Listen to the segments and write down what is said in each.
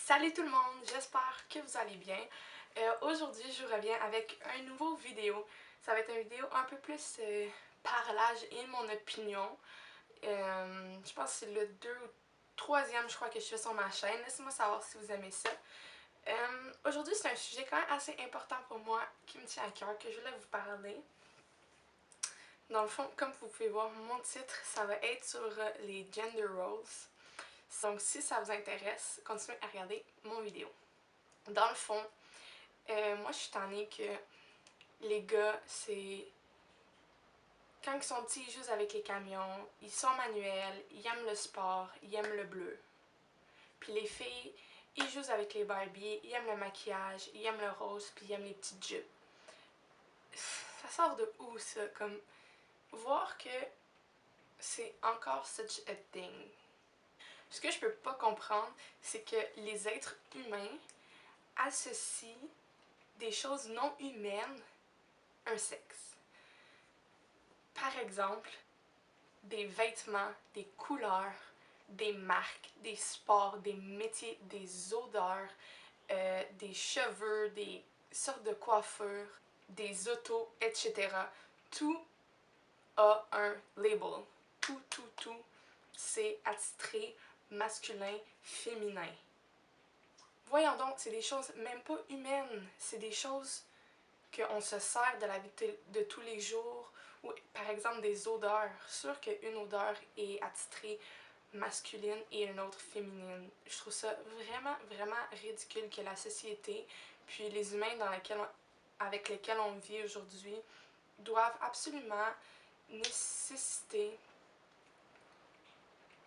Salut tout le monde, j'espère que vous allez bien. Aujourd'hui, je reviens avec un nouveau vidéo. Ça va être une vidéo un peu plus parlage et mon opinion. Je pense que c'est le 2 ou 3e, je crois, que je fais sur ma chaîne. Laissez-moi savoir si vous aimez ça. Aujourd'hui, c'est un sujet quand même assez important pour moi, qui me tient à cœur, que je voulais vous parler. Dans le fond, comme vous pouvez voir, mon titre, ça va être sur les gender roles. Donc si ça vous intéresse, continuez à regarder mon vidéo. Dans le fond, moi je suis tannée que les gars, c'est... Quand ils sont petits, ils jouent avec les camions, ils sont manuels, ils aiment le sport, ils aiment le bleu. Puis les filles, ils jouent avec les Barbies, ils aiment le maquillage, ils aiment le rose, puis ils aiment les petites jupes. Ça sort de où ça? Comme, voir que c'est encore such a thing. Ce que je peux pas comprendre, c'est que les êtres humains associent des choses non humaines à un sexe. Par exemple, des vêtements, des couleurs, des marques, des sports, des métiers, des odeurs, des cheveux, des sortes de coiffures, des autos, etc. Tout a un label. Tout, c'est attitré, masculin, féminin. Voyons donc, c'est des choses même pas humaines, c'est des choses qu'on se sert de la vie de tous les jours, ou par exemple des odeurs. Sûr qu'une odeur est attitrée masculine et une autre féminine. Je trouve ça vraiment ridicule que la société, puis les humains avec lesquels on vit aujourd'hui, doivent absolument nécessiter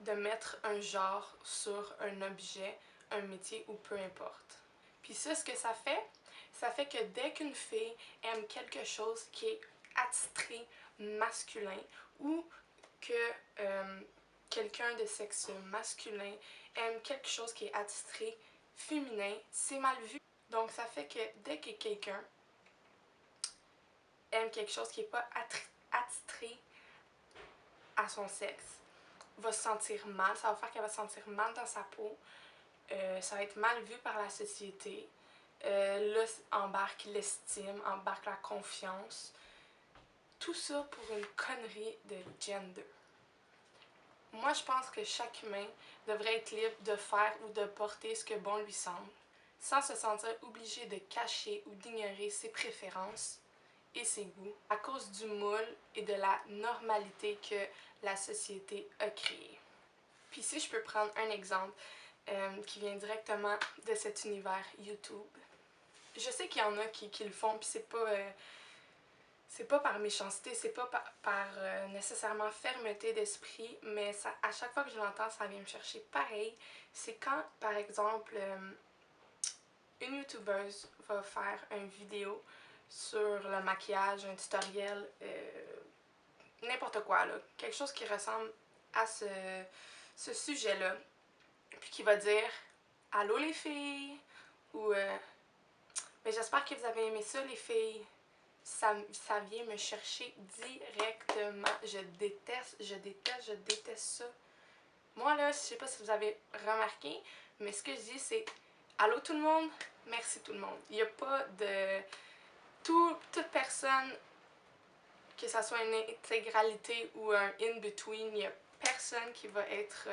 de mettre un genre sur un objet, un métier ou peu importe. Puis ça, ce que ça fait que dès qu'une fille aime quelque chose qui est attitré masculin ou que quelqu'un de sexe masculin aime quelque chose qui est attitré féminin, c'est mal vu. Donc ça fait que dès que quelqu'un aime quelque chose qui n'est pas attitré à son sexe, va se sentir mal, ça va faire qu'elle va se sentir mal dans sa peau, ça va être mal vu par la société. Là, embarque l'estime, embarque la confiance. Tout ça pour une connerie de gender. Moi, je pense que chaque humain devrait être libre de faire ou de porter ce que bon lui semble, sans se sentir obligé de cacher ou d'ignorer ses préférences et ses goûts à cause du moule et de la normalité que la société a créée. Puis si je peux prendre un exemple qui vient directement de cet univers YouTube. Je sais qu'il y en a qui le font, puis c'est pas par méchanceté, c'est pas par nécessairement fermeté d'esprit, mais ça, à chaque fois que je l'entends, ça vient me chercher. Pareil, c'est quand, par exemple, une youtubeuse va faire une vidéo sur le maquillage, un tutoriel, n'importe quoi, là, quelque chose qui ressemble à ce sujet-là, puis qui va dire « Allô les filles » ou mais j'espère que vous avez aimé ça, les filles. Ça vient me chercher directement. Je déteste ça. Moi, là, je sais pas si vous avez remarqué, mais ce que je dis, c'est allô tout le monde, merci tout le monde. Il n'y a pas de... toute personne, que ça soit une intégralité ou un in-between, il n'y a personne qui va être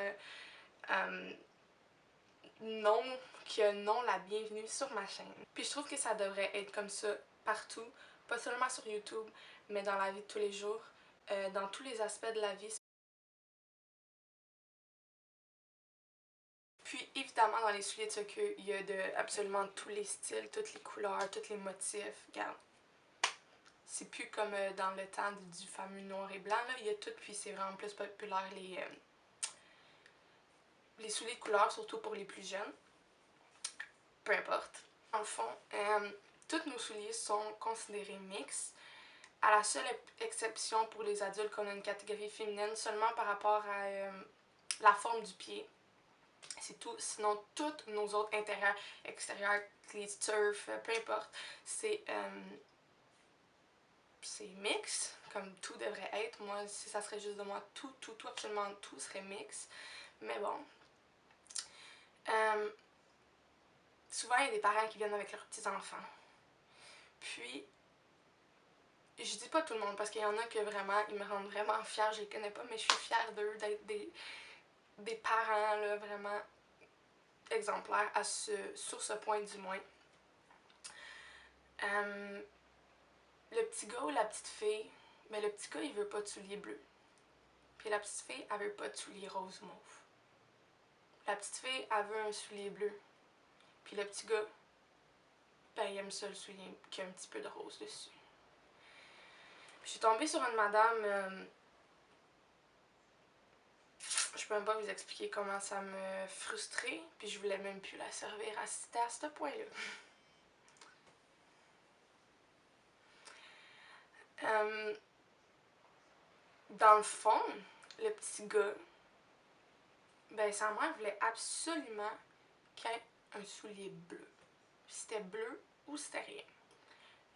non, qui a non la bienvenue sur ma chaîne. Puis je trouve que ça devrait être comme ça partout, pas seulement sur YouTube, mais dans la vie de tous les jours, dans tous les aspects de la vie. Puis évidemment dans les souliers de soccer, il y a de absolument tous les styles, toutes les couleurs, tous les motifs. Regarde, c'est plus comme dans le temps du fameux noir et blanc, là. Il y a tout, puis c'est vraiment plus populaire les souliers de couleur, surtout pour les plus jeunes. Peu importe. En fond, tous nos souliers sont considérés mixtes, à la seule exception pour les adultes qu'on a une catégorie féminine seulement par rapport à la forme du pied. C'est tout. Sinon, tous nos autres intérieurs, extérieurs, les surf, peu importe, c'est mix, comme tout devrait être. Moi, si ça serait juste de moi, tout, absolument tout serait mix. Mais bon. souvent il y a des parents qui viennent avec leurs petits-enfants. Puis, je dis pas tout le monde parce qu'il y en a que vraiment, ils me rendent vraiment fière. Je les connais pas, mais je suis fière d'eux, d'être des parents là, vraiment exemplaires sur ce point du moins. Le petit gars ou la petite fille, mais le petit gars il veut pas de souliers bleus. Puis la petite fille, elle veut pas de souliers rose mauve. La petite fille, elle veut un soulier bleu. Puis le petit gars, ben il aime ça le soulier qui a un petit peu de rose dessus. Puis je suis tombée sur une madame, je peux même pas vous expliquer comment ça me frustrait, puis je voulais même plus la servir. C'était à ce point-là. Dans le fond, le petit gars, ben sa mère voulait absolument qu'il ait un soulier bleu. C'était bleu ou c'était rien.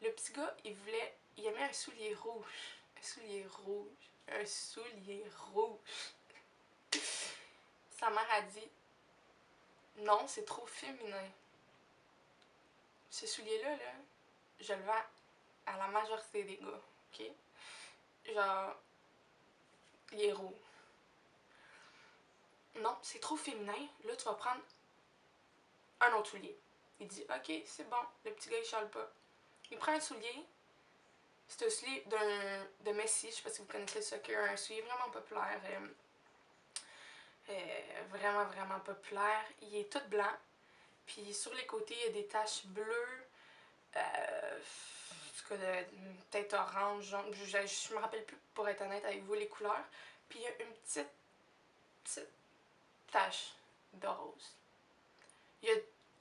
Le petit gars, il aimait un soulier rouge. Un soulier rouge. Un soulier rouge. Sa mère a dit, non, c'est trop féminin. Ce soulier-là, là, je le vends à la majorité des gars, ok? Genre, il est rouge. Non, c'est trop féminin. Là, tu vas prendre un autre soulier. Il dit, ok, c'est bon. Le petit gars, il chiale pas. Il prend un soulier. C'est un soulier de Messi. Je sais pas si vous connaissez le soccer. Un soulier vraiment populaire. Vraiment, vraiment populaire. Il est tout blanc. Puis sur les côtés, il y a des taches bleues. Peut-être orange, jaune. Je me rappelle plus, pour être honnête avec vous, les couleurs. Puis il y a une petite tache de rose.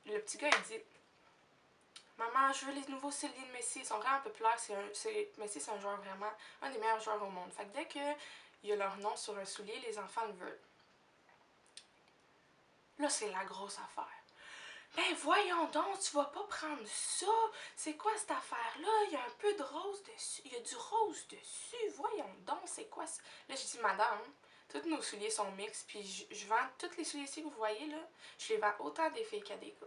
Le petit gars, il dit, maman, je veux les nouveaux souliers de Messi. Ils sont vraiment populaires. Messi, c'est un joueur vraiment, un des meilleurs joueurs au monde. Fait que dès qu'il y a leur nom sur un soulier, les enfants le veulent. Là, c'est la grosse affaire. Ben voyons donc, tu vas pas prendre ça. C'est quoi cette affaire-là? Il y a un peu de rose dessus. Il y a du rose dessus. Voyons donc, c'est quoi ça? Là, j'ai dit, madame, tous nos souliers sont mixtes. Puis je vends tous les souliers ici que vous voyez, là. Je les vends autant des filles qu'à des gars.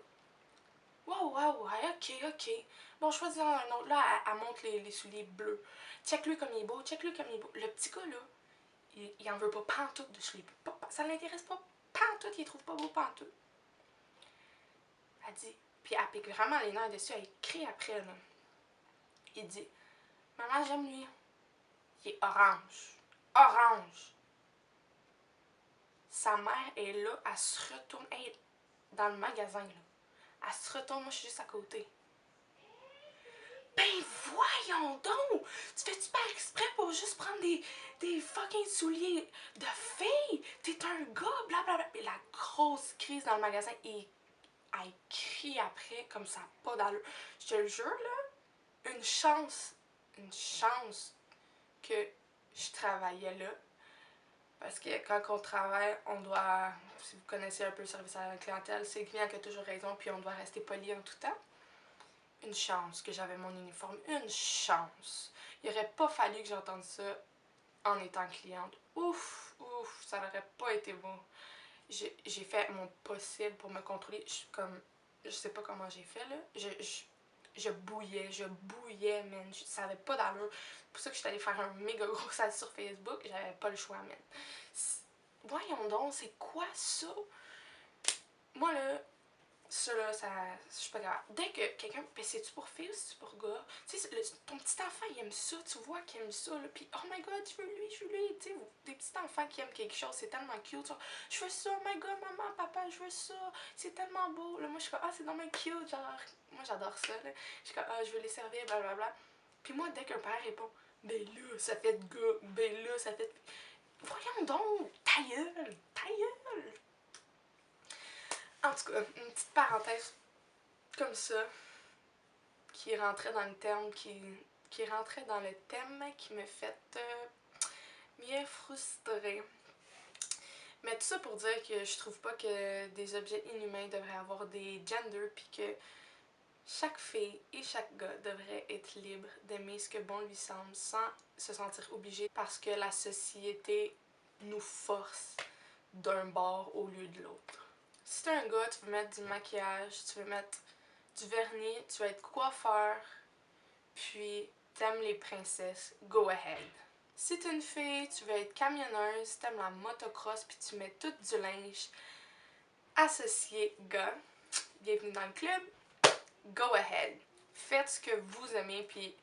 Wow, ok. Bon, choisis un autre. Là, elle montre les souliers bleus. Check-le comme il est beau, Le petit gars, là, il en veut pas pantoute de souliers bleus. Ça l'intéresse pas pantoute, il les trouve pas beaux pantoute. Elle dit, puis elle pique vraiment les nerfs dessus, elle crie après, là. Il dit, maman, j'aime lui. Il est orange. Orange. Sa mère est là, elle se retourne, elle est dans le magasin, là. Elle se retourne, moi je suis juste à côté. Ben voyons donc! Tu fais-tu pas exprès pour juste prendre des fucking souliers de filles? T'es un gars, blablabla. Et la grosse crise dans le magasin, et elle crie après comme ça, pas d'allure. Je te le jure, là, une chance que je travaillais là. Parce que quand on travaille, on doit, si vous connaissez un peu le service à la clientèle, c'est le client qui a toujours raison, puis on doit rester poli en tout temps. Une chance que j'avais mon uniforme. Une chance. Il aurait pas fallu que j'entende ça en étant cliente. Ouf, ça n'aurait pas été bon. J'ai fait mon possible pour me contrôler. Je sais pas comment j'ai fait, là. Je bouillais, man. Je savais pas d'allure. C'est pour ça que je suis allée faire un méga gros sale sur Facebook. J'avais pas le choix, man. Voyons donc, c'est quoi ça? Moi, là, ça, là, je suis pas grave. Dès que quelqu'un, ben c'est-tu pour fille ou c'est-tu pour gars? Tu sais, ton petit enfant, il aime ça, tu vois qu'il aime ça, là. Puis, oh my god, je veux lui. Tu sais, des petits enfants qui aiment quelque chose, c'est tellement cute. Genre, je veux ça, oh my god, maman, papa, je veux ça. C'est tellement beau. Là, moi, je suis comme, ah, c'est vraiment cute. Genre, moi, j'adore ça, là. Je suis comme, ah, je veux les servir, blablabla. Puis, moi, dès qu'un père répond, ben là, ça fait de gars, ben là, ça fait. Voyons donc, ta gueule. En tout cas, une petite parenthèse comme ça, qui rentrait dans le thème, qui rentrait dans le thème qui me fait bien frustrer. Mais tout ça pour dire que je trouve pas que des objets inhumains devraient avoir des genders, puis que chaque fille et chaque gars devrait être libre d'aimer ce que bon lui semble sans se sentir obligé parce que la société nous force d'un bord au lieu de l'autre. Si t'es un gars, tu veux mettre du maquillage, tu veux mettre du vernis, tu veux être coiffeur, puis t'aimes les princesses, go ahead. Si t'es une fille, tu veux être camionneuse, t'aimes la motocross, puis tu mets tout du linge associé gars, bienvenue dans le club, go ahead. Faites ce que vous aimez, puis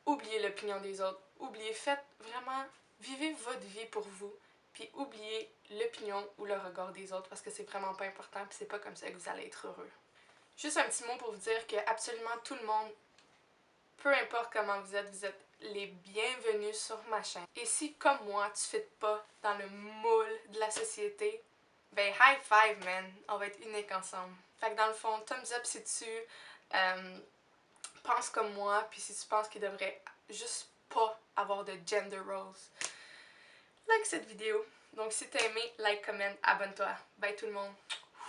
oubliez l'opinion des autres. Oubliez, faites vraiment, vivez votre vie pour vous, puis oubliez l'opinion ou le regard des autres parce que c'est vraiment pas important, puis c'est pas comme ça que vous allez être heureux. Juste un petit mot pour vous dire que absolument tout le monde, peu importe comment vous êtes les bienvenus sur ma chaîne. Et si, comme moi, tu ne fites pas dans le moule de la société, ben high five, man! On va être unique ensemble. Fait que dans le fond, thumbs up si tu penses comme moi, puis si tu penses qu'il devrait juste pas avoir de gender roles. Like cette vidéo. Donc si t'as aimé, like, comment, abonne-toi. Bye tout le monde!